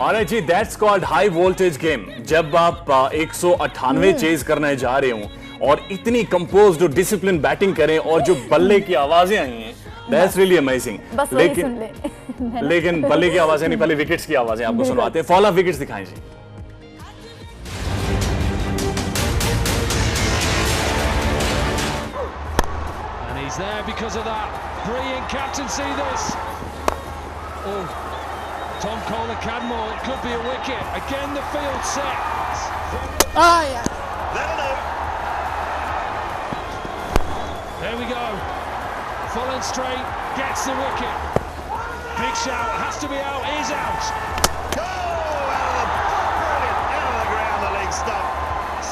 और जी that's called high voltage game. जब आप 198 चेज करने जा रहे हो और इतनी कंपोज्ड और डिसिप्लिन बैटिंग करें और जो बल्ले की आवाजें आई हैं, दैट्स रियली अमेजिंग। लेकिन बल्ले की आवाजें नहीं, पहले विकेट्स की आवाजें आपको सुनवाते हैं। फॉल ऑफ विकेट्स दिखाएं जी। He's there because of that brilliant captaincy. This, oh, Tom Kohler Cadmore, it could be a wicket. Again, the field set. Oh yeah. That'll do. There we go. Full and straight, gets the wicket. Big shout, has to be out, is out. Oh, out of the brilliant, out of the ground, the leg stump.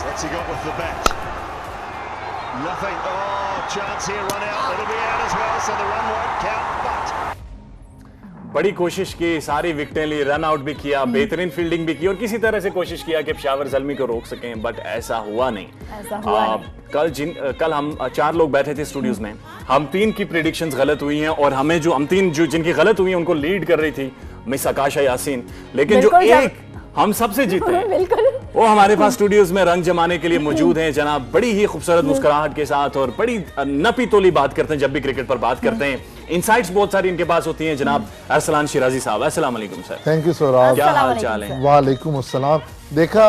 What's he got with the bat? Nothing. Oh, chance here, run out. It'll be out as well, so the run won't count. But बड़ी कोशिश की, सारी विकेटें ली, run out भी किया, बेहतरीन fielding भी की और किसी तरह से कोशिश किया कि पेशावर ज़ल्मी को रोक सकें, बट ऐसा हुआ नहीं। कल हम 4 लोग बैठे थे स्टूडियोज में, हम 3 की प्रेडिक्शंस गलत हुई हैं और हमें हम 3 जिनकी गलत हुई हैं उनको लीड कर रही थी मिस आकाशा यासीन, लेकिन जो एक हम सबसे जीते हैं वो हमारे पास स्टूडियोज में रंग जमाने के लिए मौजूद हैं जनाब। बड़ी ही खूबसूरत मुस्कुराहट के साथ और बड़ी नपी तोली बात करते हैं जब भी क्रिकेट पर बात करते हैं। इनसाइट्स बहुत सारी इनके पास होती हैं। जनाब अरसलान शिराजी साहब, अस्सलाम वालेकुम सर। थैंक यू सोराब, क्या हाल चाल है? वालेकुम अस्सलाम। देखा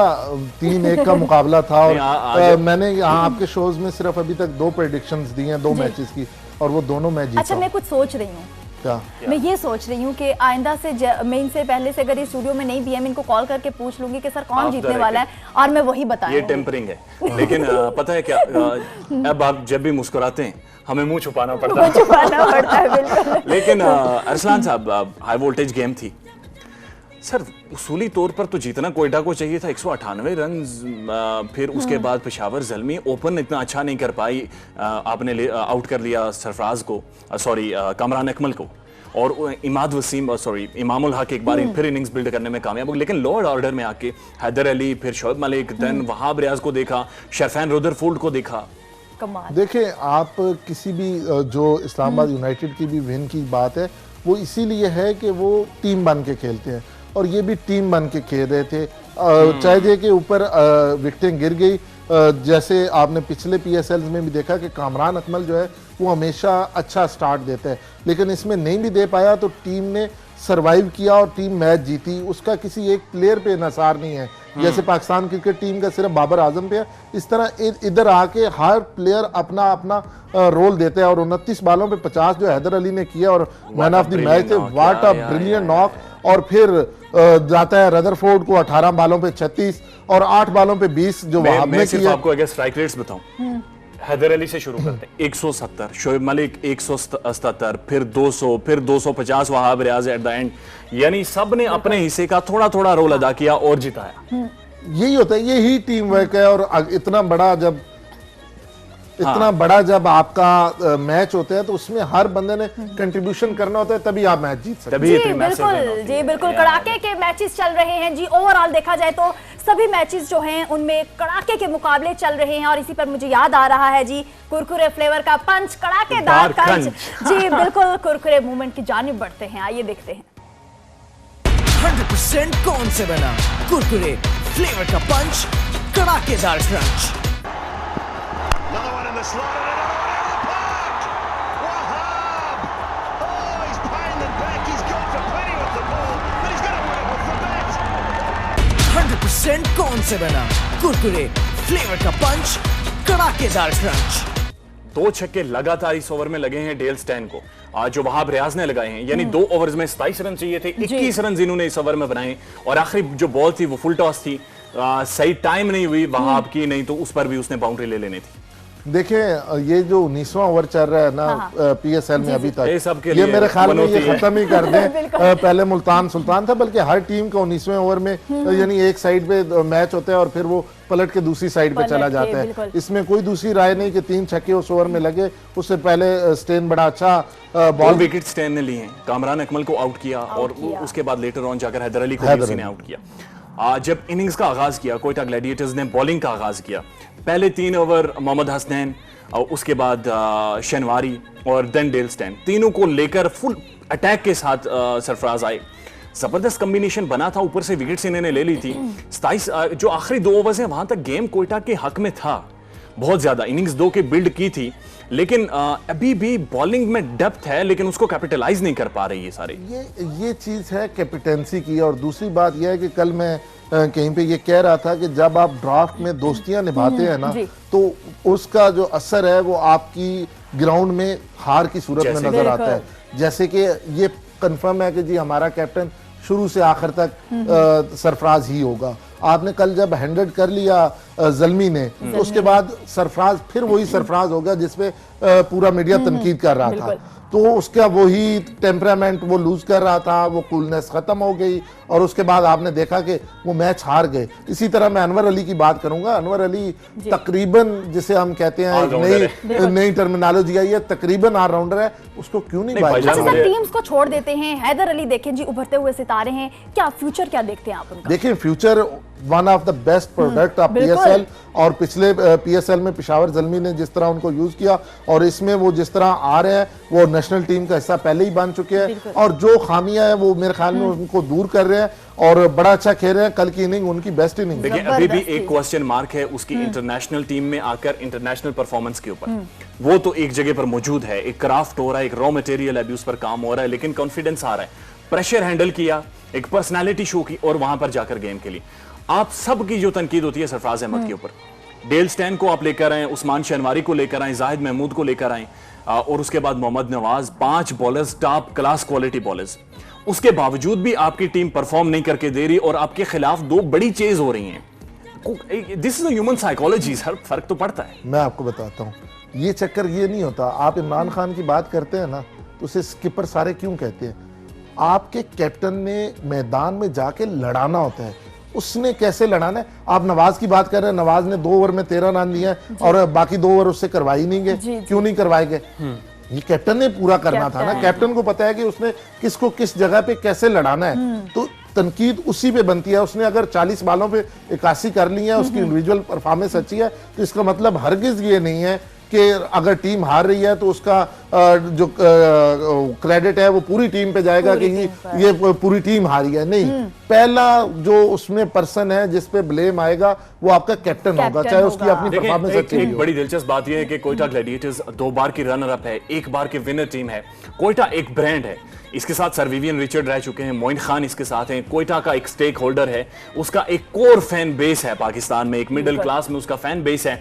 3-1 का मुकाबला था और मैंने यहाँ आपके शोज में सिर्फ अभी तक 2 प्रेडिक्शंस दी हैं 2 मैचेस की और वो दोनों मैच जीता। अच्छा, मैं कुछ सोच रही हूँ। क्या? मैं ये सोच रही हूँ कि आइंदा से मैं इनसे पहले से अगर इस स्टूडियो में नहीं भी है, मैं इनको कॉल करके पूछ लूंगी कि सर कौन जीतने वाला है और मैं वही बताऊंगी। ये टेम्परिंग है, लेकिन पता है क्या, अब आप जब भी मुस्कुराते हैं हमें मुंह छुपाना पड़ता है बिल्कुल। लेकिन अरसलान साहब, हाई वोल्टेज गेम थी सर। उसूली तौर पर तो जीतना कोयटा को चाहिए था, 198 रन। फिर उसके बाद पेशावर ज़ल्मी ओपन इतना अच्छा नहीं कर पाई, आपने आउट कर लिया सरफराज को, सॉरी कामरान अकमल को, और इमाद वसीम सॉरी इमामुल हक एक बार फिर इनिंग्स बिल्ड करने में कामयाब हो। लेकिन लोअर ऑर्डर में आके हैदर अली, फिर शोएब मलिक, देन वहाब रियाज को देखा, शरफैन रुदरफोर्ड को देखा। देखिए, आप किसी भी जो इस्लामाबाद यूनाइटेड की भी विन की बात है वो इसीलिए है कि वो टीम बन के खेलते हैं और ये भी टीम बन के खेल रहे थे। चाहे के ऊपर विकेटें गिर गई, जैसे आपने पिछले PSLs में भी देखा कि कामरान अकमल जो है वो हमेशा अच्छा स्टार्ट देता है, लेकिन इसमें नहीं भी दे पाया तो टीम ने सरवाइव किया और टीम मैच जीती। उसका किसी एक प्लेयर पे इन्हसार नहीं है, जैसे पाकिस्तान क्रिकेट टीम का सिर्फ बाबर आजम पे है, इस तरह इधर आके हर प्लेयर अपना अपना रोल देते हैं। और 29 बालों पे 50 जो हैदर अली ने किया और मैन ऑफ द मैच थे, व्हाट अ ब्रिलियंट नॉक। और फिर जाता है रदरफोर्ड को 18 बालों पे 36 और 8 बालों पे 20 जो वहाब ने किया। आपको अगर स्ट्राइक रेट्स बताऊं, हैदर अली से शुरू करते हैं 170, शोएब मलिक 177, फिर 200, फिर 250 Wahab Riaz at the end. यानी सब ने अपने हिस्से का थोड़ा थोड़ा रोल अदा किया और जिताया। यही होता है, यही टीम वर्क है। और इतना बड़ा जब आपका मैच होता है तो उसमें हर बंदे ने कंट्रीब्यूशन करना होता है, तभी आप मैच जीत सकते हैं। जी बिल्कुल, कड़ाके के मैचेस चल रहे हैं जी। ओवरऑल देखा जाए तो सभी मैचेस जो हैं उनमें कड़ाके के मुकाबले चल रहे हैं और इसी पर मुझे याद आ रहा है जी कुरकुरे फ्लेवर का पंच, कड़ाकेदार पंच। जी बिल्कुल, कुरकुरे मूवमेंट की जानिब बढ़ते हैं, आइए देखते हैं 100% कौन से बना कुरकुरे फ्लेवर का पंच, कड़ाकेदार crunch. another one in the slot and another one out of the park. Wahab. Oh, he's paying them back. He's gone for plenty with the ball, but he's going to win it with the bat. 100% कौन से बना Kurkure flavour का पंच, कड़ाकेदार crunch. 2 छक्के लगातार इस over में लगे हैं डेल स्टैन को, जो वहाब रियाज ने लगाए हैं। यानी 2 ओवर्स में 27 रन चाहिए थे, 21 रन इन्होंने इस ओवर में बनाए। और आखिरी जो बॉल थी वो फुल टॉस थी, सही टाइम नहीं हुई वहाब की, नहीं तो उस पर भी उसने बाउंड्री ले लेनी थी। देखें, ये जो 19वां ओवर चल रहा है ना PSL में अभी तक, ये मेरे ख्याल में ये खत्म ही कर दें। पहले मुल्तान सुल्तान था, बल्कि हर टीम का 19वें ओवर में यानी एक साइड पे मैच होता है और फिर वो पलट के दूसरी साइड पे चला जाता है। इसमें कोई दूसरी राय नहीं कि 3 छक्के उस ओवर में लगे। उससे पहले स्टेन बड़ा अच्छा बॉल विकेट स्टेन ने लिए हैं, कामरान अकमल को आउट किया और उसके बाद लेटर ऑन जाकर हैदर अली को किसी ने आउट किया। जब इनिंग्स का आगाज किया कोयटा ग्लैडिएटर्स ने बॉलिंग का आगाज किया, पहले 3 ओवर मोहम्मद हसनैन, उसके बाद शनवारी और देन डेल स्टैन, तीनों को लेकर फुल अटैक के साथ सरफराज आए। जबरदस्त कॉम्बिनेशन बना था, ऊपर से विकेट्स इन्होंने ले ली थी। 27 जो आखिरी 2 ओवर्स हैं वहां तक गेम कोयटा के हक में था, बहुत ज्यादा इनिंग्स 2 की बिल्ड की थी, लेकिन अभी भी बॉलिंग में डेप्थ है लेकिन उसको कैपिटलाइज नहीं कर पा रही है सारे। ये चीज है कैपिटेंसी की। और दूसरी बात यह है कि कल मैं कहीं पे ये कह रहा था कि जब आप ड्राफ्ट में दोस्तियां निभाते हैं ना, तो उसका जो असर है वो आपकी ग्राउंड में हार की सूरत में नजर आता है। जैसे कि ये कंफर्म है कि जी हमारा कैप्टन शुरू से आखिर तक सरफराज ही होगा। आपने कल जब 100 कर लिया ज़ल्मी ने, तो उसके बाद सरफराज फिर वही सरफराज होगा जिसपे पूरा मीडिया तनकीद कर रहा था। तो उसका वही टेम्परामेंट वो लूज कर रहा था, वो कूलनेस खत्म हो गई और उसके बाद आपने देखा कि वो मैच हार गए। इसी तरह मैं अनवर अली की बात करूंगा। अनवर अली तकरीबन, जिसे हम कहते हैं नई टर्मिनोलॉजी आई है, तकरीबन ऑलराउंडर है, उसको क्यों नहीं बात। अच्छा सर, टीम्स को छोड़ देते हैं, हैदर अली देखें जी उभरते हुए सितारे हैं, क्या फ्यूचर क्या देखते हैं आप उनका? देखिए future one of the best product of PSL, और पिछले पीएसएल में पेशावर ज़ल्मी ने जिस तरह उनको यूज किया और इसमें वो जिस तरह आ रहे हैं, वो नेशनल टीम का हिस्सा पहले ही बन चुके हैं और जो खामियां हैं वो मेरे ख्याल में उनको दूर कर रहे हैं और बड़ा अच्छा खेल रहे हैं। कल की इनिंग उनकी बेस्ट इनिंग। देखिए अभी भी एक क्वेश्चन मार्क है उसकी इंटरनेशनल टीम में आकर इंटरनेशनल परफॉर्मेंस के ऊपर। वो तो एक जगह पर मौजूद है, एक क्राफ्ट हो रहा है, एक रॉ मटेरियल है, उस पर काम हो रहा है, लेकिन कॉन्फिडेंस आ रहा है, प्रेशर हैंडल किया, एक पर्सनैलिटी शो की और वहां पर जाकर गेम के लिए। आप सबकी जो तनकीद होती है सरफराज अहमद के ऊपर, डेल स्टैन को आप लेकर आए, उस्मान शनवारी को लेकर आए, जाहिद महमूद को लेकर आए और उसके बाद Mohammad Nawaz, 5 bowlers top class quality bowlers. उसके बावजूद भी आपकी टीम परफॉर्म नहीं करके दे रही और आपके खिलाफ 2 बड़ी चेज हो रही हैं। दिस इज ह्यूमन साइकोलॉजी, फर्क तो पड़ता है। मैं आपको बताता हूँ, ये चक्कर ये नहीं होता। आप इमरान खान की बात करते हैं ना, तो उसे स्किपर सारे क्यों कहते हैं? आपके कैप्टन ने मैदान में जाके लड़ाना होता है। उसने कैसे लड़ाना है? आप नवाज की बात कर रहे हैं, नवाज ने 2 ओवर में 13 रन दिए और बाकी 2 ओवर उससे करवाई नहीं गए। क्यों नहीं करवाए गए? ये कैप्टन ने पूरा करना था ना। कैप्टन को पता है कि उसने किसको किस जगह पे कैसे लड़ाना है, तो तनकीद उसी पे बनती है। उसने अगर 40 बालों पे 81 कर ली है, उसकी इंडिविजुअल परफॉर्मेंस अच्छी है, तो इसका मतलब हरगिज ये नहीं है कि अगर टीम हार रही है तो उसका जो क्रेडिट है वो पूरी टीम पे जाएगा कि ये पूरी टीम हारी है। नहीं, पहला जो उसमें पर्सन है जिस पे ब्लेम आएगा वो आपका कैप्टन होगा, चाहे उसकी अपनी परफॉर्मेंस अच्छी हो। एक बड़ी दिलचस्प बात यह है कि कोयटा ग्लैडिएटर्स 2 बार की रनर अप है, 1 बार की विनर टीम है। कोयटा एक ब्रांड है, इसके साथ सर विवियन रिचर्ड रह चुके हैं, मोइन खान इसके साथ हैं। कोयटा का एक स्टेक होल्डर है, उसका एक कोर फैन बेस है पाकिस्तान में, एक मिडिल क्लास में उसका फैन बेस है।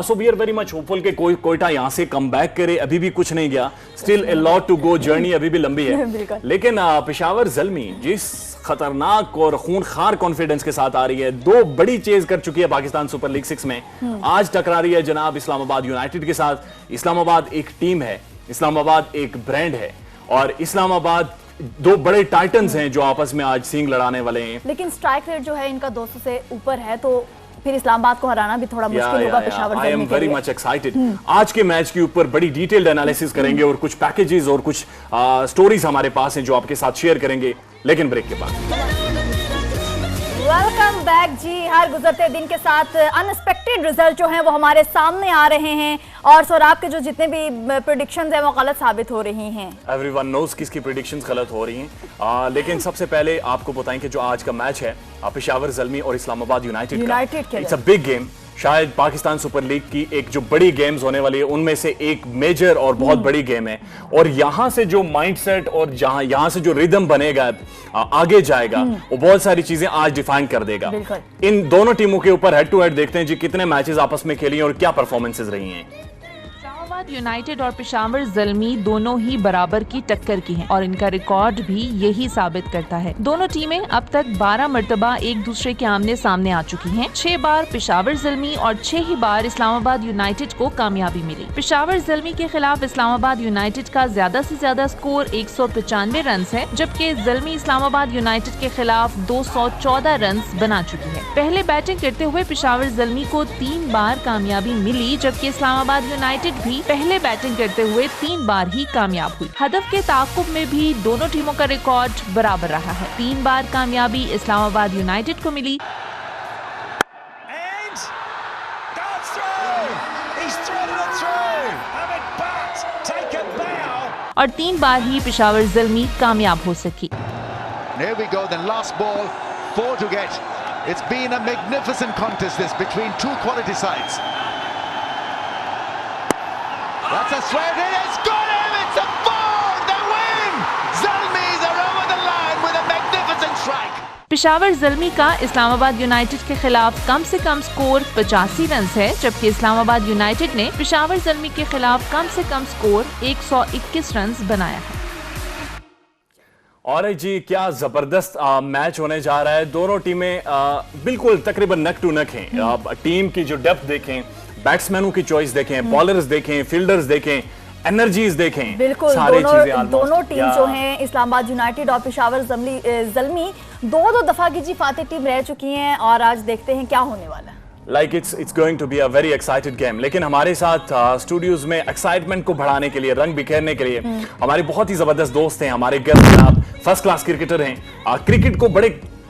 So we are very much hopeful कि कोयटा यहां से कम बैक करे। अभी भी कुछ नहीं गया, still a lot to go, journey अभी भी लंबी है। लेकिन पेशावर ज़ल्मी जिस खतरनाक और खूनखार कॉन्फिडेंस के साथ आ रही है, 2 बड़ी चेज कर चुकी है पाकिस्तान सुपर लीग 6 में, आज टकरा रही है जनाब इस्लामाबाद यूनाइटेड के साथ। इस्लामाबाद एक टीम है, इस्लामाबाद एक ब्रांड है और इस्लामाबाद 2 बड़े टाइटन्स हैं जो आपस में आज सींग लड़ाने वाले हैं। लेकिन स्ट्राइक रेट जो है इनका 200 से ऊपर है, तो फिर इस्लामाबाद को हराना भी थोड़ा मुश्किल होगा पेशावर ज़ल्मी के लिए। I am very much excited। आज के मैच के ऊपर बड़ी डिटेल्ड एनालिसिस करेंगे और कुछ पैकेजेस और कुछ स्टोरीज हमारे पास हैं जो आपके साथ शेयर करेंगे, लेकिन ब्रेक के बाद। वेलकम बैक जी। हर गुजरते दिन के साथ अनएक्सपेक्टेड रिजल्ट जो हैं वो हमारे सामने आ रहे हैं और सौराब के जो जितने भी प्रेडिक्शंस हैं वो गलत साबित हो रही हैं। एवरीवन नोज किसकी प्रेडिक्शंस गलत हो रही हैं। लेकिन सबसे पहले आपको बताएं कि जो आज का मैच है पेशावर ज़ल्मी और इस्लामाबाद यूनाइटेड का, इट्स अ बिग गेम। शायद पाकिस्तान सुपर लीग की एक जो बड़ी गेम्स होने वाली है उनमें से एक मेजर और बहुत बड़ी गेम है और यहां से जो माइंडसेट और यहां से जो रिदम बनेगा आगे जाएगा वो बहुत सारी चीजें आज डिफाइन कर देगा। इन दोनों टीमों के ऊपर हेड टू हेड देखते हैं जी कितने मैचेस आपस में खेली हैं और क्या परफॉर्मेंसेस रही हैं। यूनाइटेड और पेशावर ज़ल्मी दोनों ही बराबर की टक्कर की हैं और इनका रिकॉर्ड भी यही साबित करता है। दोनों टीमें अब तक 12 मर्तबा एक दूसरे के आमने सामने आ चुकी हैं। 6 बार पेशावर ज़ल्मी और 6 ही बार इस्लामाबाद यूनाइटेड को कामयाबी मिली। पेशावर ज़ल्मी के खिलाफ इस्लामाबाद यूनाइटेड का ज्यादा से ज्यादा स्कोर 195 रन है, जबकि ज़ल्मी इस्लामाबाद यूनाइटेड के खिलाफ 214 रन बना चुकी है। पहले बैटिंग करते हुए पेशावर ज़ल्मी को 3 बार कामयाबी मिली, जबकि इस्लामाबाद यूनाइटेड भी पहले बैटिंग करते हुए 3 बार ही कामयाब हुई। हदफ के ताक़ुब में भी दोनों टीमों का रिकॉर्ड बराबर रहा है। 3 बार कामयाबी इस्लामाबाद यूनाइटेड को मिली और 3 बार ही पेशावर ज़ल्मी कामयाब हो सकी। here we go, then last ball, 4 to get. It's been a magnificent contest this between two quality sides. That's a straight hit, it's got him, it's a 4, they win! Zalmis are over the line with a magnificent strike. Peshawar Zalmi का Islamabad United के खिलाफ कम से कम score 85 run है, जबकि Islamabad United ने पेशावर ज़ल्मी के खिलाफ कम से कम स्कोर 121 रन बनाया है। और जी क्या जबरदस्त मैच होने जा रहा है। दोनों टीमें बिल्कुल तकरीबन नक टू नक हैं। टीम की जो डेप्थ देखें, बैट्समैनों की चॉइस देखें, बॉलर्स देखें, फील्डर्स देखें, एनर्जीज देखें, बिल्कुल दोनों टीम जो हैं इस्लामाबाद यूनाइटेड और पेशावर ज़ल्मी दो दफा की जी फातेह टीम रह चुकी हैं और आज देखते हैं क्या होने वाला है। Like it's going to be a very excited game। लेकिन हमारे साथ स्टूडियोज में एक्साइटमेंट को बढ़ाने के लिए, रंग बिखेरने के लिए हमारे बहुत ही जबरदस्त दोस्त हैं, हमारे गेस्ट जनाब फर्स्ट क्लास क्रिकेटर हैं, क्रिकेट को बड़े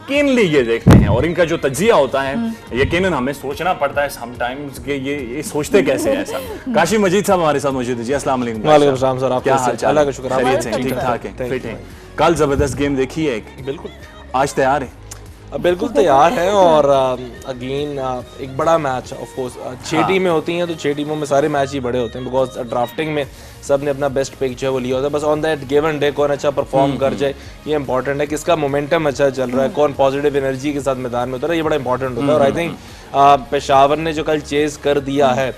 कीनली ये देखते हैं और इनका जो तज्जिया होता है यकीनन हमें सोचना पड़ता है समटाइम्स कि ये सोचते कैसे है ऐसा। काशी मजीद साहब हमारे साथ मौजूद है जी, अस्सलाम वालेकुम। वालेकुम सलाम सर, आप क्या हाल चाल? अल्लाह का शुक्र, खैरियत से, ठीक ठाक है, फिट हैं। कल जबरदस्त गेम देखी है, बिल्कुल आज तैयार है? बिल्कुल तैयार है और अगेन एक बड़ा मैच ऑफ कोर्स 6 टीमें होती हैं तो 6 टीमों में सारे मैच ही बड़े होते हैं बिकॉज ड्राफ्टिंग में सब ने अपना बेस्ट पिक जो है वो लिया होता है। बस ऑन दैट गिवन डे कौन अच्छा परफॉर्म कर जाए ये इंपॉर्टेंट है, किसका मोमेंटम अच्छा चल रहा है, कौन पॉजिटिव एनर्जी के साथ मैदान में उतर रहा है, ये बड़ा इंपॉर्टेंट होता है। और आई थिंक पेशावर ने जो कल चेज कर दिया है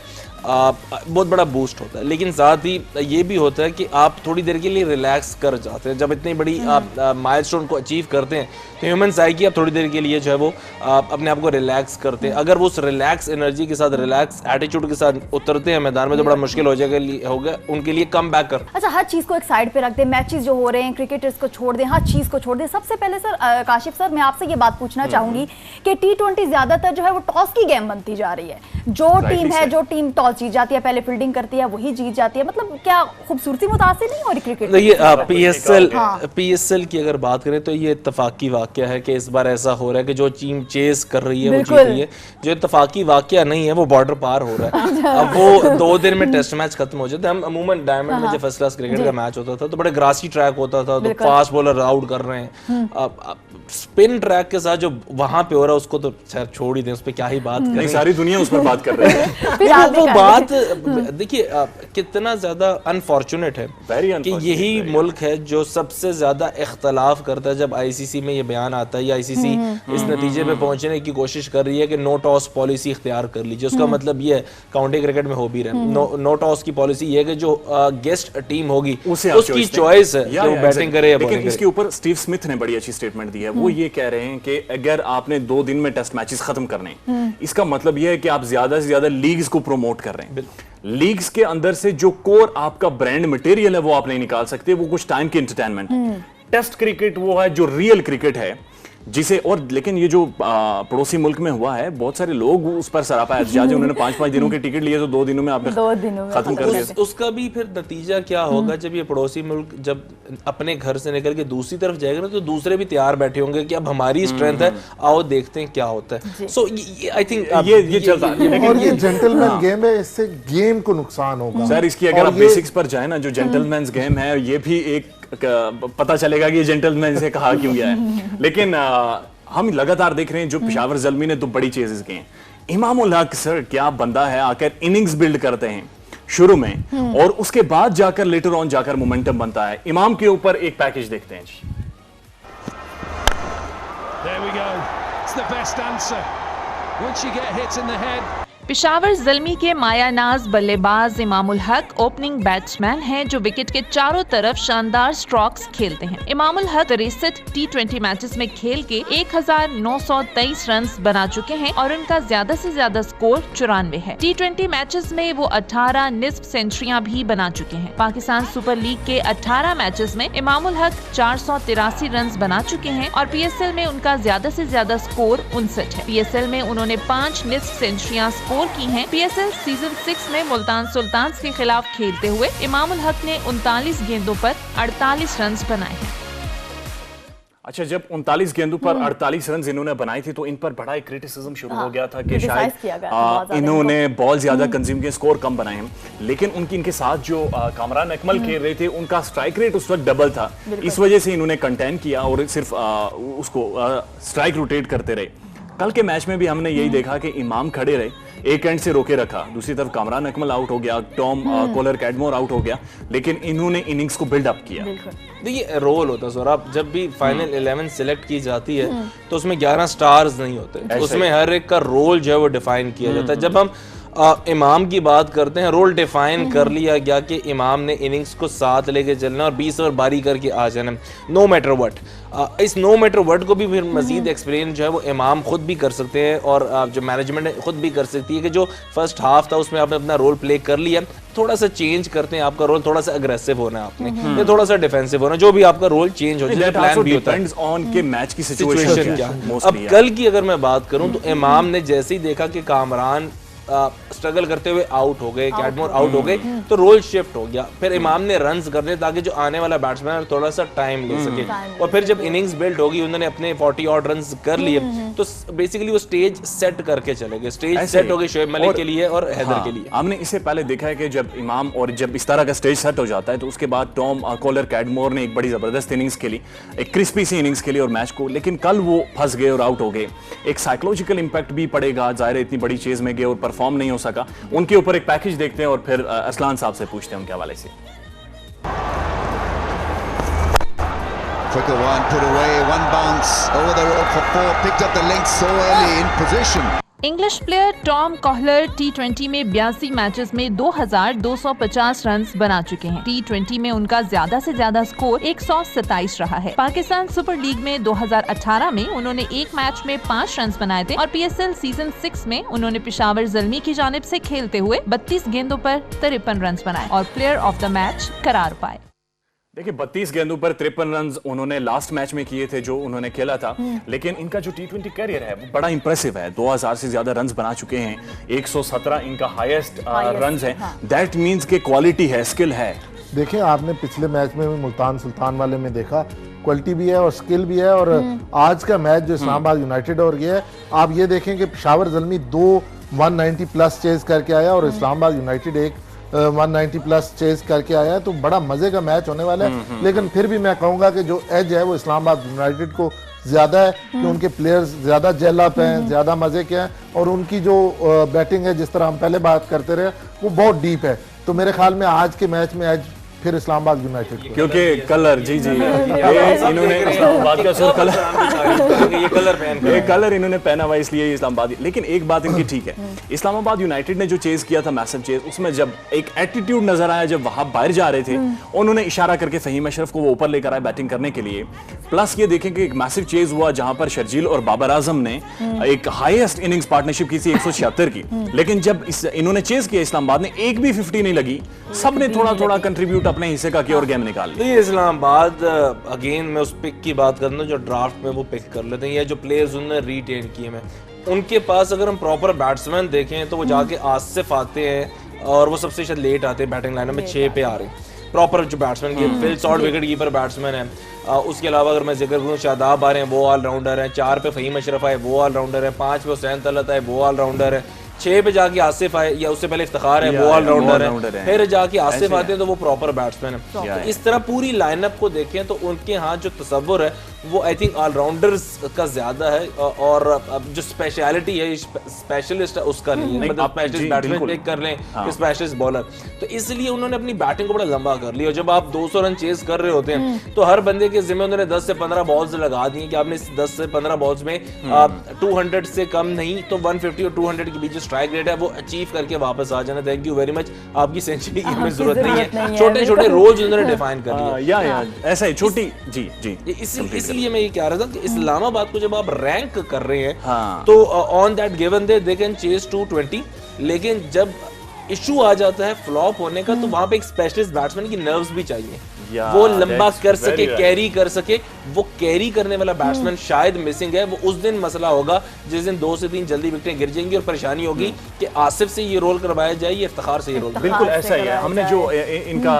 बहुत बड़ा बूस्ट होता है, लेकिन साथ ही ये भी होता है कि आप थोड़ी देर के लिए रिलैक्स कर जाते हैं। जब इतनी बड़ी आप माइलस्टोन को अचीव करते हैं तो ह्यूमन साइकी आप थोड़ी देर के लिए जो है वो अपने आप को रिलैक्स करते हैं। अगर वो उस रिलैक्स एनर्जी के साथ, रिलैक्स एटीट्यूड के साथ उतरते हैं मैदान में तो बड़ा मुश्किल हो जाएगा होगा उनके लिए कम बैक कर। अच्छा, हर चीज़ को एक साइड पे रख दें, मैचेस जो हो रहे हैं क्रिकेटर्स को छोड़ दें, हर चीज़ को छोड़ दें। सबसे पहले सर काशिफ सर मैं आपसे ये बात पूछना चाहूंगी कि T20 ज्यादातर जो है वो टॉस की गेम बनती जा रही है। जो टीम टॉस जीत जाती है पहले फील्डिंग करती है वही जीत जाती है। मतलब क्या खूबसूरती मुतासिर नहीं हो रही क्रिकेट? देखिए PSL की अगर बात करें तो ये इत्तफाकी वाकया है कि इस बार ऐसा हो रहा है कि जो टीम चेस कर रही है वो जीत रही है। जो इत्तफाकी वाकया नहीं है वो बॉर्डर पार हो रहा है। अब वो 2 दिन में टेस्ट मैच खत्म हो जाते हैं। हम अमूमन डायमंड में जब फर्स्ट क्लास क्रिकेट का मैच होता था तो बड़े ग्रासी ट्रैक होता था, तो फास्ट बॉलर आउट कर रहे हैं। स्पिन ट्रैक के साथ जो वहां पे हो रहा है उसको तो छोड़ ही दें, उस पर क्या ही बात करें, सारी दुनिया उस पर बात कर रही है। वो बात देखिए कितना ज्यादा अनफॉर्चुनेट है कि यही मुल्क है जो सबसे ज्यादा इख्तलाफ करता है। जब ICC में ये बयान आता है या ICC इस नतीजे पे पहुंचने की कोशिश कर रही है कि नो टॉस पॉलिसी इख्तियार कर लीजिए, उसका मतलब ये है काउंटी क्रिकेट में हो भी रहा है नो टॉस की पॉलिसी ये है कि जो गेस्ट टीम होगी उसकी चॉइस है कि वो बैटिंग करे या बॉलिंग करे। इसके ऊपर स्टीव स्मिथ ने बड़ी अच्छी स्टेटमेंट दी है। वो ये कह रहे हैं कि अगर आपने 2 दिन में टेस्ट मैचेस खत्म करने इसका मतलब ये है कि आप ज्यादा से ज्यादा लीग्स को प्रमोट कर रहे हैं। लीग्स के अंदर से जो कोर आपका ब्रांड मटेरियल है वो आप नहीं निकाल सकते, वो कुछ टाइम की एंटरटेनमेंट। टेस्ट क्रिकेट वो है जो रियल क्रिकेट है जिसे और लेकिन ये जो पड़ोसी मुल्क में हुआ है बहुत सारे लोग उस पर सरापा एहतजाज है। उन्होंने 5-5 दिनों के टिकट लिए तो 2 दिनों में आपने खत्म कर दिया। उसका भी फिर नतीजा क्या होगा जब ये पड़ोसी मुल्क जब अपने घर से निकल के दूसरी तरफ जाएगा ना तो दूसरे भी तैयार बैठे होंगे कि अब हमारी स्ट्रेंथ है, आओ देखते हैं क्या होता है। सो आई थिंक ये चलता है और ये जेंटलमैन गेम है, इससे गेम को नुकसान होगा सर। इसकी अगर आप बेसिक्स पर जाए ना, जो जेंटलमैन्स गेम है ये भी एक पता चलेगा कि ये जेंटलमैन से कहा क्यों गया है। लेकिन हम लगातार देख रहे हैं जो पेशावर ज़ल्मी ने तो बड़ी चेजेस की हैं। इमाम उल हक सर क्या बंदा है, आकर इनिंग्स बिल्ड करते हैं शुरू में और उसके बाद जाकर लेटर ऑन जाकर मोमेंटम बनता है। इमाम के ऊपर एक पैकेज देखते हैं जी। There we go. It's the best answer. Once you get hit in the head. Peshawar Zalmi के मायानाज बल्लेबाज इमामुल हक ओपनिंग बैट्समैन हैं जो विकेट के चारों तरफ शानदार स्ट्रोक्स खेलते हैं। इमामुल हक 63 T20 मैचेस में खेल के 1923 रन बना चुके हैं और उनका ज्यादा से ज्यादा स्कोर 94 है। T20 मैचेस में वो 18 निस्फ सेंचुरियां भी बना चुके हैं। पाकिस्तान सुपर लीग के 18 मैचेस में इमामुल हक 483 रन बना चुके हैं और PSL में उनका ज्यादा से ज्यादा स्कोर 59 है। PSL में उन्होंने 5 निस्फ सेंचुरियां की हैं। PSL सीजन 6 में मुल्तान सुल्तान्स के खिलाफ खेलते हुए इमामुल हक ने 39 गेंदों पर 48 रन बनाए हैं। अच्छा, जब 39 गेंदों पर 48 रन इन्होंने बनाए थे तो इन पर बड़ा एक क्रिटिसिज्म शुरू हो गया था कि शायद इन्होंने बॉल ज्यादा कंज्यूम किए, स्कोर कम बनाए हैं। लेकिन इनके साथ जो कामरान अकमल खेल रहे थे उनका स्ट्राइक रेट उस वक्त डबल था, इस वजह से इन्होंने कंटेन किया और सिर्फ उसको स्ट्राइक रोटेट करते रहे। कल के मैच में भी हमने यही देखा कि इमाम खड़े रहे, एक एंड से रोके रखा, दूसरी तरफ कामरान अकमल आउट हो गया, टॉम कोलर कैडमोर आउट हो गया, लेकिन इन्होंने इनिंग्स को बिल्ड अप किया। देखिए रोल होता है सौरभ, जब भी फाइनल 11 सिलेक्ट की जाती है तो उसमें 11 स्टार्स नहीं होते, उसमें हर एक का रोल जो है वो डिफाइन किया जाता है। जब हम इमाम की बात करते हैं, रोल डिफाइन कर लिया गया कि इमाम ने इनिंग्स को साथ लेके चलना और 20 ओवर बारी करके आ जाना, नो मैटर व्हाट। इस नो मैटर व्हाट को भी फिर मजीद एक्सप्लेन जो है वो इमाम खुद भी कर सकते हैं और जो मैनेजमेंट है खुद भी कर सकती है कि जो फर्स्ट हाफ था उसमें आपने अपना रोल प्ले कर लिया, थोड़ा सा चेंज करते हैं, आपका रोल थोड़ा सा अग्रेसिव होना है आपने या थोड़ा सा डिफेंसिव होना, जो भी आपका रोल चेंज हो जाए, प्लान भी होता है ऑन के मैच की सिचुएशन क्या। अब कल की अगर मैं बात करूं तो इमाम ने जैसे ही देखा कि कामरान स्ट्रगल करते हुए आउट हो गए, कैडमोर आउट हो गए, तो रोल शिफ्ट हो गया। फिर इमाम ने रन्स करने ताकि जो आने वाला बैट्समैन थोड़ा सा टाइम ले सके, और फिर जब इनिंग्स बिल्ड होगी उन्होंने अपने 40 ऑड रन्स कर लिए, तो बेसिकली वो स्टेज सेट करके चले गए। स्टेज सेट हो गई शोएब मलिक के लिए और हैदर के लिए। हमने इससे पहले देखा है कि जब इमाम और जब इस तरह का स्टेज सेट हो जाता है तो उसके बाद टॉम कोलर कैडमोर ने एक बड़ी जबरदस्त इनिंग्स खेली, एक क्रिस्पी सी इनिंग्स खेली और मैच को, लेकिन कल वो फंस गए और आउट हो गए। एक साइकोलॉजिकल इंपैक्ट भी पड़ेगा, जाहिर है इतनी बड़ी चेज में गए और परफॉर्म नहीं हो सका। उनके ऊपर एक पैकेज देखते हैं और फिर असलान साहब से पूछते हैं उनके हवाले से। Quicker one put away, one bounce over the rope for 4, picked up the length so early in position. English player Tom Kohler T20 में 82 मैचेस में 2250 रन बना चुके हैं। T20 में उनका ज्यादा से ज्यादा स्कोर 127 रहा है। पाकिस्तान सुपर लीग में 2018 में उन्होंने एक मैच में 5 रन बनाए थे और PSL सीजन 6 में उन्होंने पेशावर ज़ल्मी की जानिब से खेलते हुए 32 गेंदों पर 53 रन बनाए और प्लेयर ऑफ द मैच करार पाए। देखिए 32 गेंदों पर 53 रन उन्होंने लास्ट मैच में किए थे जो उन्होंने खेला था, लेकिन इनका जो T20 करियर है वो बड़ा इंप्रेसिव है। 2000 से ज्यादा रन्स बना चुके हैं, 117 इनका हाईएस्ट रन्स है। दैट मींस के क्वालिटी है, स्किल है। देखिए आपने पिछले मैच में मुल्तान सुल्तान वाले में देखा, क्वालिटी भी है और स्किल भी है, और आज का मैच जो इस्लामाबाद यूनाइटेड और ये है, आप ये देखें कि पेशावर ज़ल्मी 190 प्लस चेज करके आया और इस्लामाबाद यूनाइटेड एक 190 प्लस चेज करके आया है, तो बड़ा मजे का मैच होने वाला है। लेकिन फिर भी मैं कहूंगा कि जो एज है वो इस्लामाबाद यूनाइटेड को ज्यादा है कि उनके प्लेयर्स ज्यादा जेल अप हैं, ज्यादा मजे के हैं, और उनकी जो बैटिंग है जिस तरह हम पहले बात करते रहे वो बहुत डीप है। तो मेरे ख्याल में आज के मैच में एज फिर इस्लामाबाद यूनाइटेड, क्योंकि कलर इन्होंने इस्लामाबाद का सुर कलर इन्होंने पहना हुआ इसलिए इस्लामाबाद। लेकिन एक बात इनकी ठीक है, इस्लामाबाद यूनाइटेड ने जो चेज किया था मैसिव चेज, उसमें जब एक एटीट्यूड नजर आया, जब वहां बाहर जा रहे थे उन्होंने इशारा करके फहीम अशरफ को वो ऊपर लेकर आए बैटिंग करने के लिए। प्लस ये देखें कि एक मैसिव चेज हुआ जहां पर शर्जील और बाबर आजम ने एक हाईएस्ट इनिंग्स पार्टनरशिप की थी 176 की, लेकिन जब इन्होंने चेज किया इस्लामाबाद ने एक भी 50 नहीं लगी, सबने थोड़ा थोड़ा कंट्रीब्यूट अपने हिस्से का किया और गेम निकाल ली। ये इस्लामाबाद अगेन मैं उस पिक की बात करना जो ड्राफ्ट में वो पिक कर लेते हैं या जो प्लेयर्स उन्होंने रिटेन किए हैं, उनके पास अगर हम प्रॉपर बैट्समैन देखें तो वो जाके आसिफ आते हैं और वो सबसे शायद लेट आते हैं बैटिंग लाइन में, 6 पे आ रहे हैं प्रॉपर जो बैट्समैन की। Phil Short wicket keeper batsman है। उसके अलावा अगर मैं जिक्र करूँ शादाब आ रहे हैं, वो ऑलराउंडर है। 4 पे फहीम अशरफ आए, वो ऑलराउंडर है। 5 पे हुसैन तलत आए, वो ऑलराउंडर है। 6 पे जाके आसिफ आए या उससे पहले इफ्तिखार है, वो ऑलराउंडर है। फिर जाके आसिफ आते हैं तो वो प्रॉपर बैट्समैन है। तो इस तरह पूरी लाइनअप को देखें तो उनके यहाँ जो तसव्वुर है वो आई थिंक ऑलराउंडर्स का ज्यादा है, और जो स्पेशलिटी है स्पेशलिस्ट है उसका नहीं है। मतलब स्पेशलिस्ट बैट्समैन पिक कर लें, स्पेशलिस्ट बॉलर, तो इसलिए उन्होंने अपनी बैटिंग को बड़ा लंबा कर लिया। जब आप 200 रन चेज कर रहे होते हैं तो हर बंदे के जिम्मे उन्होंने 10 से 15 बॉल्स लगा दी कि आपने 10 से 15 बॉल्स में 200 से कम नहीं तो 150 और 200 के बीच जो स्ट्राइक रेट है वो अचीव करके वापस आ जाना। थैंक यू वेरी मच, आपकी सेंचुरी की हमें जरूरत नहीं है। छोटे छोटे रोल्स उन्होंने डिफाइन कर लिया, ऐसा ही छोटी जी जी। इसलिए मैं ये कह रहा था कि इस्लामाबाद को जब आप रैंक कर रहे हैं तो on that given they can chase 220, लेकिन जब इशू आ जाता है फ्लॉप होने का तो वहां पे एक स्पेशलिस्ट बैट्समैन की नर्व्स भी चाहिए। वो लंबा that's कर सके, very right. कैरी कर सके, वो कैरी करने वाला बैट्समैन शायद मिसिंग है। वो उस दिन मसला होगा जिस दिन 2 से 3 जल्दी विकेटें गिर जाएंगी और परेशानी होगी कि आसिफ से ये रोल करवाया जाए, ये इफ्तिखार से ये रोल। बिल्कुल ऐसा ही है। हमने जो इनका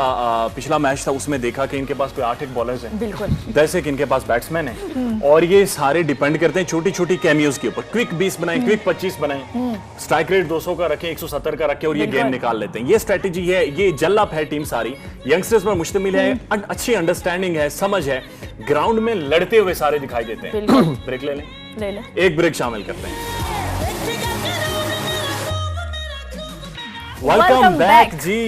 पिछला मैच था उसमें देखा कि इनके पास कोई 8 बॉलर्स हैं, बिल्कुल 10 एक इनके पास बैट्समैन हैं, और ये सारे डिपेंड करते हैं छोटी छोटी कैमियोज के ऊपर। क्विक 20 बनाएं, क्विक 25 बनाएं, स्ट्राइक रेट 200 का रखें, 170 का रखें और ये गेम निकाल लेते हैं। ये स्ट्रेटेजी है, ये जल्लाप है टीम सारी, यंगस्टर्स पर मुश्तमिल है, अच्छी अंडरस्टैंडिंग है, समझ है, ग्राउंड में लड़ते हुए सारे दिखाई देते हैं। ब्रेक ले लें, एक ब्रेक शामिल करते हैं। वेलकम बैक जी।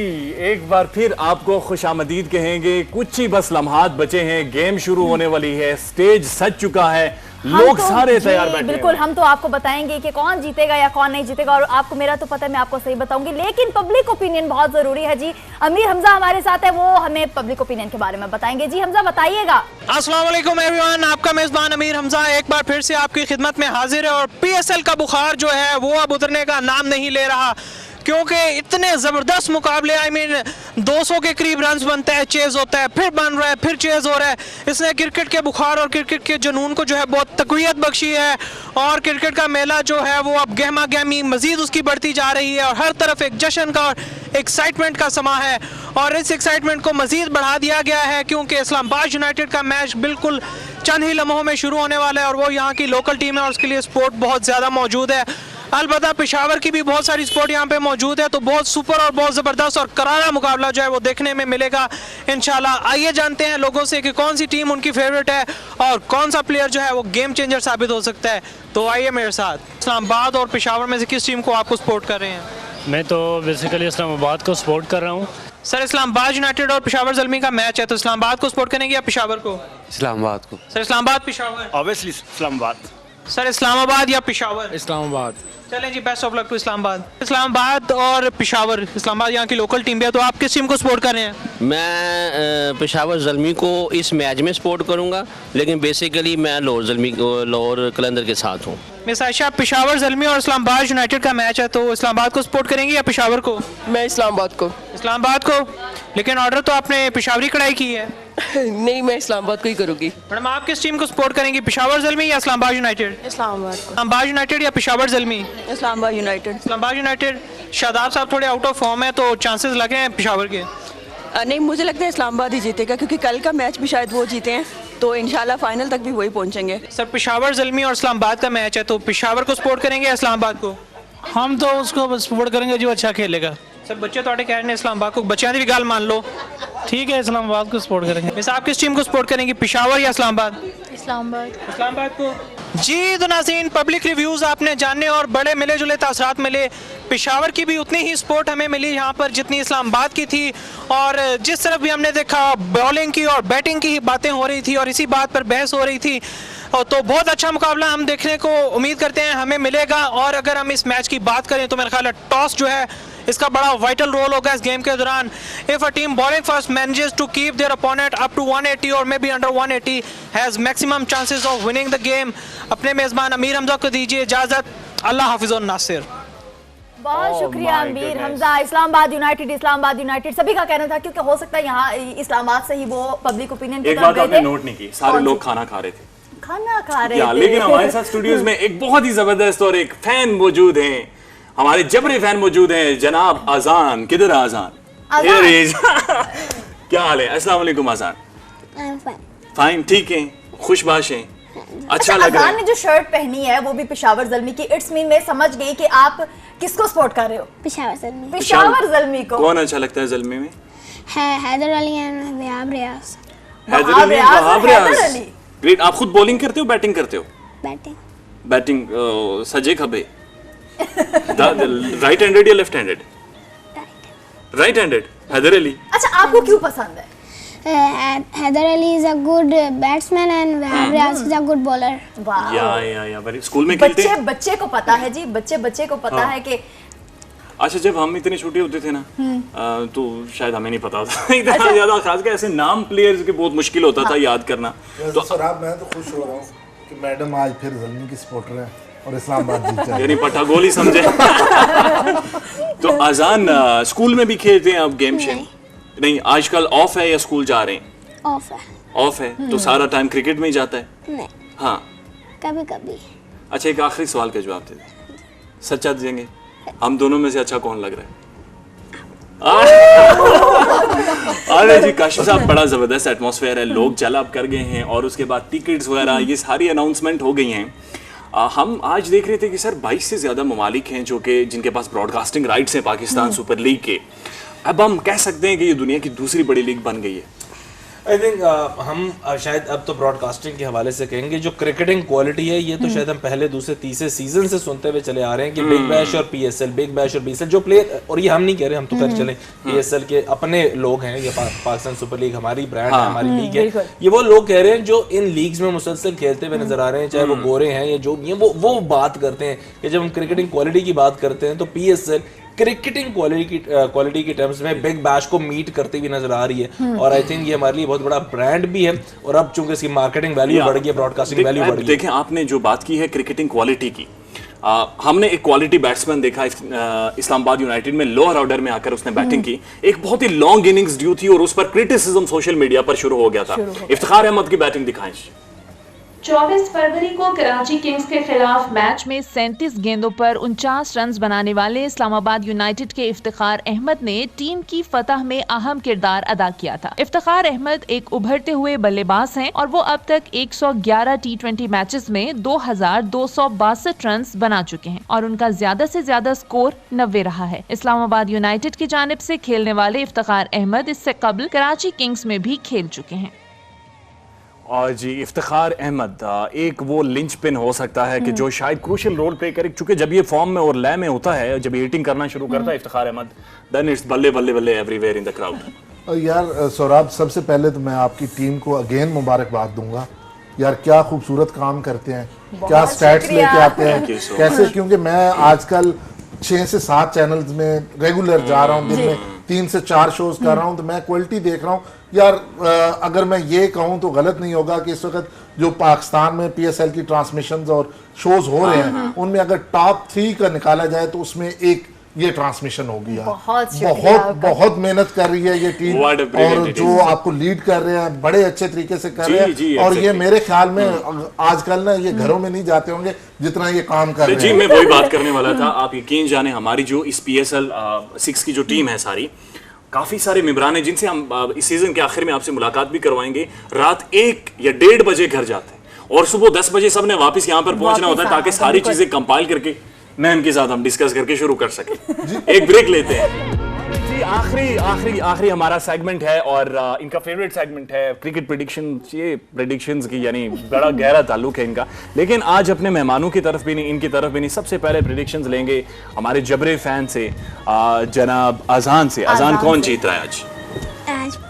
एक बार फिर आपको खुशामदीद कहेंगे। कुछ ही बस लम्हात बचे हैं, गेम शुरू होने वाली है, स्टेज सज चुका है, लोग सारे तैयार बैठे हैं। बिल्कुल, हम तो आपको बताएंगे कि कौन जीतेगा या कौन नहीं जीतेगा, और आपको मेरा तो पता है, मैं आपको सही बताऊंगी, लेकिन पब्लिक ओपिनियन बहुत जरूरी है जी। अमीर हमजा हमारे साथ है, वो हमें पब्लिक ओपिनियन के बारे में बताएंगे। जी हमजा बताइएगा। अस्सलाम वालेकुम एवरीवन, आपका मेजबान अमीर हमजा एक बार फिर से आपकी खिदमत में हाजिर है। और पीएसएल का बुखार जो है वो अब उतरने का नाम नहीं ले रहा, क्योंकि इतने ज़बरदस्त मुकाबले, आई मीन 200 के करीब रन्स बनता है, चेज़ होता है, फिर बन रहा है, फिर चेज़ हो रहा है। इसने क्रिकेट के बुखार और क्रिकेट के जुनून को जो है बहुत तक़वियत बख्शी है, और क्रिकेट का मेला जो है वो अब गहमा गहमी मज़ीद उसकी बढ़ती जा रही है, और हर तरफ एक जश्न का और एक्साइटमेंट का समा है। और इस एक्साइटमेंट को मज़ीद बढ़ा दिया गया है क्योंकि इस्लामाबाद यूनाइटेड का मैच बिल्कुल चंद ही लम्हों में शुरू होने वाला है, और वो यहाँ की लोकल टीम है और उसके लिए सपोर्ट बहुत ज़्यादा मौजूद है। अलबत्ता पेशावर की भी बहुत सारी सपोर्ट यहाँ पे मौजूद है, तो बहुत सुपर और बहुत ज़बरदस्त और करारा मुकाबला जो है वो देखने में मिलेगा इंशाल्लाह। आइए जानते हैं लोगों से कि कौन सी टीम उनकी फेवरेट है और कौन सा प्लेयर जो है वो गेम चेंजर साबित हो सकता है। तो आइए मेरे साथ। इस्लामाबाद और पेशावर में से किस टीम को आपको सपोर्ट कर रहे हैं? मैं तो बेसिकली इस्लामाबाद को सपोर्ट कर रहा हूँ। सर, इस्लामाबाद यूनाइटेड और पेशावर ज़ल्मी का मैच है, तो इस्लामाबाद को सपोर्ट करेंगे या पेशावर को? इस्लामाबाद को। Sir, Islamabad Peshawar? Obviously Islamabad. Sir, Islamabad या पेशावर? इस्लामाबाद। चलें जी, best of luck to Islamabad. Islamabad और पेशावर, इस्लामाबाद यहाँ की लोकल टीम भी है, तो आप किस टीम को सपोर्ट कर रहे हैं? मैं पेशावर ज़ल्मी को इस मैच में सपोर्ट करूँगा, लेकिन बेसिकली मैं लाहौर कलंदर के साथ हूँ। मिस आयशा, पेशावर ज़ल्मी और इस्लामाबाद यूनाइटेड का मैच है, तो इस्लामाबाद को सपोर्ट करेंगे या पेशावर को? मैं इस्लामाबाद को। इस्लामाबाद को? लेकिन ऑर्डर तो आपने पेशावरी कढ़ाई की है। नहीं, मैं इस्लामाबाद को ही करूँगी। मैडम, आप किस टीम को सपोर्ट करेंगी, पेशावर ज़ल्मी या इस्लामाबाद यूनाइटेड? इस्लामाबाद को। इस्लामाबाद यूनाइटेड या पेशावर ज़ल्मी? इस्लामाबाद यूनाइटेड। इस्लामाबाद यूनाइटेड। शादाब साहब थोड़े आउट ऑफ फॉर्म है, तो चांसेस लगे हैं पेशावर के? नहीं, मुझे लगता है इस्लामाबाद ही जीतेगा, क्योंकि कल का मैच भी शायद वो जीते हैं, तो इंशाल्लाह फाइनल तक भी वही पहुंचेंगे। सर, पेशावर ज़ल्मी और इस्लामाबाद का मैच है, तो पेशावर को सपोर्ट करेंगे या इस्लामाबाद को? हम तो उसको सपोर्ट करेंगे जो अच्छा खेलेगा। सर, बच्चे तो कह रहे हैं इस्लामाबाद को, बच्चों की भी गाल मान लो। ठीक है, इस्लामाबाद को सपोर्ट करेंगे। मिस, आप किस टीम को सपोर्ट करेंगे, पेशावर या इस्लामाबाद? इस्लामाबाद। इस्लामाबाद को। जी तो नाज़रीन, पब्लिक रिव्यूज़ आपने जाने और बड़े मिले जुले तासरात मिले। पेशावर की भी उतनी ही सपोर्ट हमें मिली यहाँ पर जितनी इस्लामाबाद की थी, और जिस तरफ भी हमने देखा बॉलिंग की और बैटिंग की ही बातें हो रही थी और इसी बात पर बहस हो रही थी। और तो बहुत अच्छा मुकाबला हम देखने को उम्मीद करते हैं हमें मिलेगा। और अगर हम इस मैच की बात करें तो मेरा ख्याल है टॉस जो है इसका बड़ा वाइटल रोल होगा इस गेम के दौरान। If a team bowling first manages to keep their opponent up to 180 और maybe under 180 has maximum chances of winning the game. अपने मेजबान अमीर हमजा को दीजिए इजाजत। अल्लाह हाफिज़ और नासिर। बहुत शुक्रिया अमीर हमजा। इस्लामाबाद यूनाइटेड सभी का कहना था, क्योंकि हो सकता है यहाँ इस्लामाबाद से ही वो पब्लिक ओपिनियन की एक बात आपने नोट नहीं की, सारे लोग खाना खा रहे थे, खाना खा रहे थे। लेकिन हमारे साथ स्टूडियोज में एक बहुत ही जबरदस्त और एक फैन मौजूद हैं, हमारे जबरी फैन मौजूद हैं, जनाब आजान। किधर है आजान? क्या हाल है? अस्सलाम वालेकुम आजान। फाइन, ठीक है, खुशबाश हैं, अच्छा लग रहा है। आजान ने जो शर्ट पहनी है वो भी पेशावर ज़ल्मी की। इट्स मीन मैं समझ गई कि आप किसको सपोर्ट कर रहे हो। पेशावर ज़ल्मी। पेशावर ज़ल्मी को। कौन अच्छा लगता है ज़ल्मी में? है हैदर अली एंड वहाब रियाज। वहाब रियाज। ग्रेट। आप खुद बॉलिंग करते हो बैटिंग करते हो? बैटिंग सजे खबे? राइट हैंडेड या left handed? Right handed. Haider Ali. अच्छा, आपको क्यों पसंद है? Haider Ali is a good batsman and Wahab Riaz is a good bowler. Yeah very. School में खेलते हैं? बच्चे को पता है जी, बच्चे को पता है कि अच्छा, जब हम इतने छोटे होते थे ना तो शायद हमें नहीं पता था इतना ज्यादा, खास कर ऐसे नाम प्लेयर्स के बहुत मुश्किल होता था याद करना। तो सर आप, मैं तो खुश हो रहा हूँ कि मैडम आज फिर ज़ल्मी की सपोर्टर है और इस्लामाबाद जीत जाए, यानी पट्टा गोली समझे। तो आजान स्कूल में भी खेलते हैं आप गेम शेम? नहीं, आजकल ऑफ है या स्कूल जा रहे हैं? ऑफ है। ऑफ है तो सारा टाइम क्रिकेट में ही जाता है? नहीं, हाँ, कभी कभी। अच्छा एक आखिरी सवाल का जवाब दे दें, सच्चा देंगे? हम दोनों में से अच्छा कौन लग रहा है? अरे जी काशिफ साहब, बड़ा जबरदस्त एटमॉस्फेयर है, लोग चल अप कर गए हैं और उसके बाद टिकट्स वगैरह ये सारी अनाउंसमेंट हो गई हैं। हम आज देख रहे थे कि सर 22 से ज़्यादा ममालिक हैं जो कि जिनके पास ब्रॉडकास्टिंग राइट्स हैं पाकिस्तान सुपर लीग के। अब हम कह सकते हैं कि ये दुनिया की दूसरी बड़ी लीग बन गई है। आई थिंक हम शायद अब तो ब्रॉडकास्टिंग के हवाले से कहेंगे जो क्रिकेटिंग क्वालिटी है ये तो शायद हम पहले दूसरे तीसरे सीजन से सुनते हुए चले आ रहे हैं कि बिग बैश और पीएसएल, बिग बैश और पीएसएल जो प्लेयर, और ये हम नहीं कह रहे, हम तो कर चले पीएसएल के अपने लोग हैं, ये पाकिस्तान सुपर लीग हमारी ब्रांड है, हमारी लीग है, ये वो लोग कह रहे हैं जो इन लीग्स में मुसलसल खेलते हुए नजर आ रहे हैं, चाहे वो गोरे हैं या जो भी हैं, वो बात करते हैं कि जब हम क्रिकेटिंग क्वालिटी की बात करते हैं तो पीएसएल क्रिकेटिंग क्वालिटी की टर्म्स में बिग बैश को मीट करती हुई नजर आ रही है और आई थिंक ये हमारे लिए बहुत बड़ा ब्रांड भी है और अब चूंकि इसकी मार्केटिंग वैल्यू बढ़ गई है, ब्रॉडकास्टिंग वैल्यू बढ़ गई है। देखें आपने जो बात की है क्रिकेटिंग क्वालिटी की, हमने एक क्वालिटी बैट्समैन देखा इस्लामाबाद यूनाइटेड में, लोअर ऑर्डर में आकर उसने बैटिंग की, एक बहुत ही लॉन्ग इनिंग्स ड्यू थी और उस पर क्रिटिसिज्म सोशल मीडिया पर शुरू हो गया था। इफ्तिखार अहमद की बैटिंग दिखाएं। 24 फरवरी को कराची किंग्स के खिलाफ मैच में 37 गेंदों पर 49 रन बनाने वाले इस्लामाबाद यूनाइटेड के इफ्तिखार अहमद ने टीम की फतह में अहम किरदार अदा किया था। इफ्तिखार अहमद एक उभरते हुए बल्लेबाज हैं और वो अब तक 111 T20 मैचेस में 2262 रन बना चुके हैं और उनका ज्यादा से ज्यादा स्कोर 90 रहा है। इस्लामाबाद यूनाइटेड की जानिब से खेलने वाले इफ्तिखार अहमद इससे कबल कराची किंग्स में भी खेल चुके हैं। और जी इफ्तिखार अहमद एक वो लिंच पिन हो सकता है कि जो शायद क्रूशियल रोल प्ले करे, क्योंकि जब ये फॉर्म में और लय में होता है, जब हिटिंग करना शुरू करता है इफ्तिखार अहमद, देन इट्स बल्ले बल्ले बल्ले एवरीवेयर इन द क्राउड। यार सौरभ, सबसे पहले तो मैं आपकी टीम को अगेन मुबारकबाद दूंगा यार, क्या खूबसूरत काम करते हैं, क्या स्टैट्स लेके आते हैं कैसे, क्योंकि मैं आजकल 6 से 7 चैनल्स में रेगुलर जा रहा हूँ, दिन में 3 से 4 शोज कर रहा हूँ, तो मैं क्वालिटी देख रहा हूँ यार। अगर मैं ये कहूँ तो गलत नहीं होगा कि इस वक्त जो पाकिस्तान में पीएसएल की ट्रांसमिशंस और शोज हो रहे हैं उनमें अगर टॉप 3 का निकाला जाए तो उसमें एक ये ट्रांसमिशन होगी। बहुत मेहनत कर रही है ये टीम और जो आपको लीड कर रहे हैं बड़े अच्छे तरीके से कर रहे हैं और ये मेरे ख्याल में आजकल ना ये घरों में नहीं जाते होंगे जितना ये काम कर रहे हैं। जी मैं वही बात करने वाला था, आप यकीन जाने हमारी जो इस PSL 6 की जो टीम है सारी, काफी सारे मेंबरान हैं जिनसे हम इस सीजन के आखिर में आपसे मुलाकात भी करवाएंगे, रात 1 या 1:30 बजे घर जाते हैं और सुबह 10 बजे सबने वापस यहाँ पर पहुंचना होता है ताकि सारी चीजें कंपाइल करके मैम के साथ हम डिस्कस करके शुरू कर सके। एक ब्रेक लेते हैं जी, आखिरी हमारा सेगमेंट है और इनका फेवरेट सेगमेंट है क्रिकेट प्रेडिक्शन। ये प्रेडिक्शंस की यानी बड़ा गहरा ताल्लुक है इनका, लेकिन आज अपने मेहमानों की तरफ भी नहीं, इनकी तरफ भी नहीं, सबसे पहले प्रेडिक्शंस लेंगे हमारे जबरे फैन से, जनाब अजान से। अजान कौन जीत रहा है आज?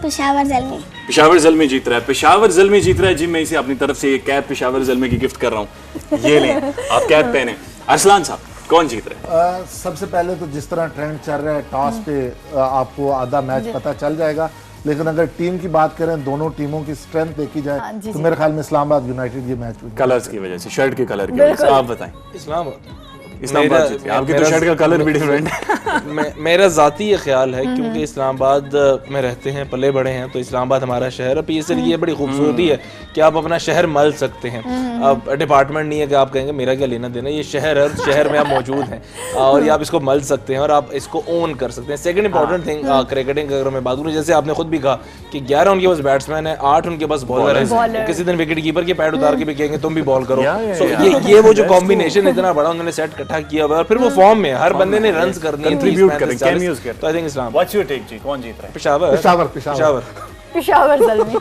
पेशावर ज़ल्मी। पेशावर ज़ल्मी जीत रहा है। पेशावर ज़ल्मी जीत रहा है जी, मैं इसे अपनी तरफ से कैप पेशावर ज़ल्मी की गिफ्ट कर रहा हूँ, ये लें आप कैप पहने। अरसलान साहब कौन जीत रहा है? सबसे पहले तो जिस तरह ट्रेंड चल रहा है टॉस पे आपको आधा मैच पता चल जाएगा, लेकिन अगर टीम की बात करें, दोनों टीमों की स्ट्रेंथ देखी जाए तो मेरे ख्याल में इस्लामाबाद यूनाइटेड ये मैच कलर्स की वजह से, शर्ट के कलर की वजह से। आप बताएं। इस्लामाबाद जीती, आपकी तो शर्ट का कलर भी डिफरेंट है। मेरा जाती ये ख्याल है क्योंकि इस्लामाबाद में रहते हैं, पले बड़े हैं, तो इस्लामाबाद हमारा शहर है। PSL ये बड़ी खूबसूरती है कि आप अपना शहर मल सकते हैं। अब डिपार्टमेंट नहीं है कि आप कहेंगे मेरा क्या लेना देना, ये शहर है, शहर में आप मौजूद हैं और ये आप इसको मल सकते हैं और आप इसको ओन कर सकते हैं। सेकंड इंपॉर्टेंट थिंग क्रिकेटिंग अगर मैं बात करूँ, जैसे आपने खुद भी कहा कि 11 उनके पास बैट्समैन है, 8 उनके पास बॉलर है, किसी दिन विकेट कीपर के पैड उतार के भी कहेंगे तुम भी बॉल करो। ये वो जो कॉम्बिनेशन इतना बड़ा उन्होंने सेट इकट्ठा किया हुआ है और फिर वो फॉर्म में हर बंदे ने रन्स करनी है, कंट्रीब्यूट करें, कैमियोस करें। तो आई थिंक इस्लाम। व्हाट्स योर टेक जी, कौन जीत रहा है? पेशावर ज़ल्मी।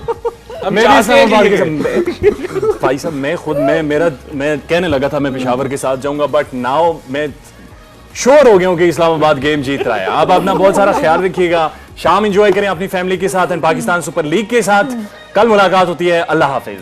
भाई साहब मैं कहने लगा था मैं पेशावर के साथ जाऊंगा, बट नाउ मैं श्योर हो गया हूं कि इस्लामाबाद गेम जीत रहा है। आप अपना बहुत सारा ख्याल रखिएगा, शाम एंजॉय करें अपनी फैमिली के साथ एंड पाकिस्तान सुपर लीग के साथ। कल मुलाकात होती है। अल्लाह हाफिज।